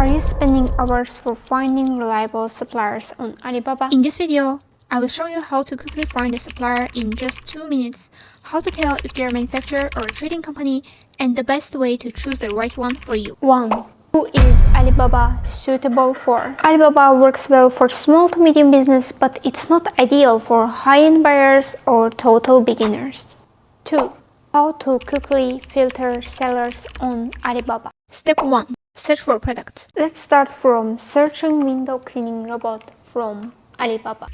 Are you spending hours for finding reliable suppliers on Alibaba? In this video, I will show you how to quickly find a supplier in just 2 minutes, how to tell if they are a manufacturer or a trading company, and the best way to choose the right one for you. 1. Who is Alibaba suitable for? Alibaba works well for small to medium business, but it's not ideal for high-end buyers or total beginners. 2. How to quickly filter sellers on Alibaba. Step 1. Search for products. Let's start from searching window cleaning robot from Alibaba.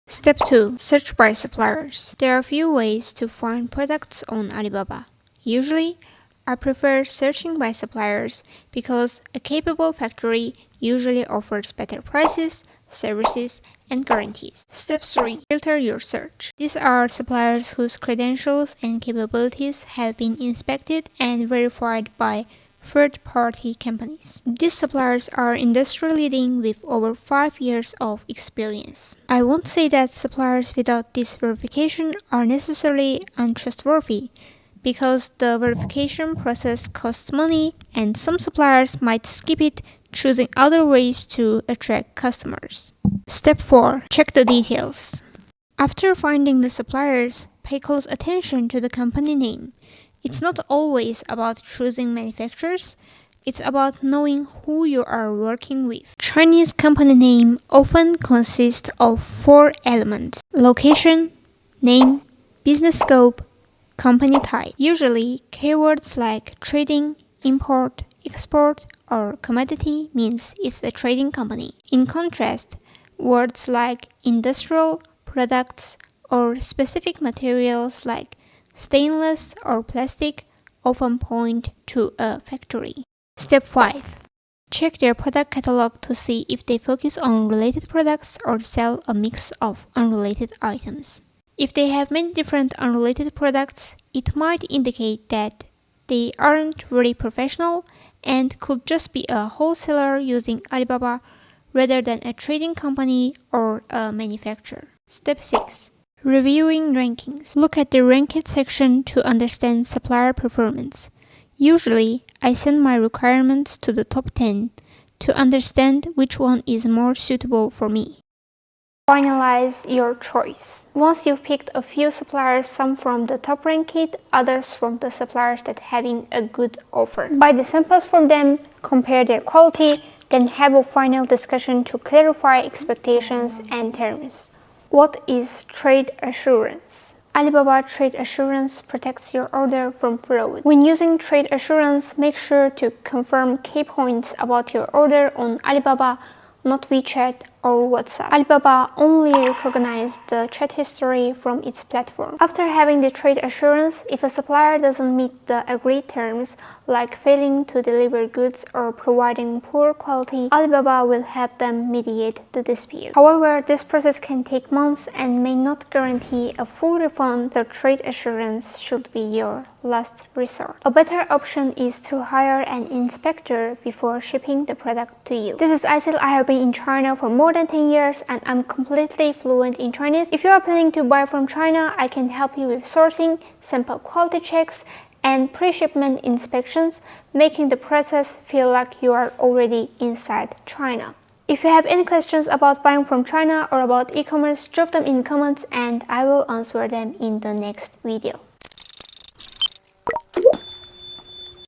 Step 2. Search by suppliers. There are a few ways to find products on Alibaba. Usually, I prefer searching by suppliers because a capable factory usually offers better prices, services, and guarantees. Step 3. Filter your search. These are suppliers whose credentials and capabilities have been inspected and verified by third-party companies. These suppliers are industry-leading with over 5 years of experience. I won't say that suppliers without this verification are necessarily untrustworthy, because the verification process costs money and some suppliers might skip it, choosing other ways to attract customers. Step 4. Check the details. After finding the suppliers, pay close attention to the company name. It's not always about choosing manufacturers, it's about knowing who you are working with. Chinese company name often consists of 4 elements: location, name, business scope, company type. Usually, keywords like trading, import, export, or commodity means it's a trading company. In contrast, words like industrial, products, or specific materials like stainless or plastic often point to a factory. Step 5. Check their product catalog to see if they focus on related products or sell a mix of unrelated items. If they have many different unrelated products, it might indicate that they aren't very professional and could just be a wholesaler using Alibaba rather than a trading company or a manufacturer. Step 6. Reviewing rankings. Look at the ranked section to understand supplier performance. Usually, I send my requirements to the top 10 to understand which one is more suitable for me. Finalize your choice. Once you've picked a few suppliers, some from the top ranked, others from the suppliers that having a good offer. Buy the samples from them, compare their quality, then have a final discussion to clarify expectations and terms. What is trade assurance? Alibaba Trade Assurance protects your order from fraud. When using trade assurance, make sure to confirm key points about your order on Alibaba, not WeChat or WhatsApp. Alibaba only recognizes the chat history from its platform. After having the trade assurance, if a supplier doesn't meet the agreed terms, like failing to deliver goods or providing poor quality, Alibaba will help them mediate the dispute. However, this process can take months and may not guarantee a full refund. The trade assurance should be your last resort. A better option is to hire an inspector before shipping the product to you. This is Aysel. I have been in China for more than 10 years and I'm completely fluent in Chinese. If you are planning to buy from China, I can help you with sourcing, sample quality checks, and pre-shipment inspections, making the process feel like you are already inside China. If you have any questions about buying from China or about e-commerce, drop them in the comments and I will answer them in the next video.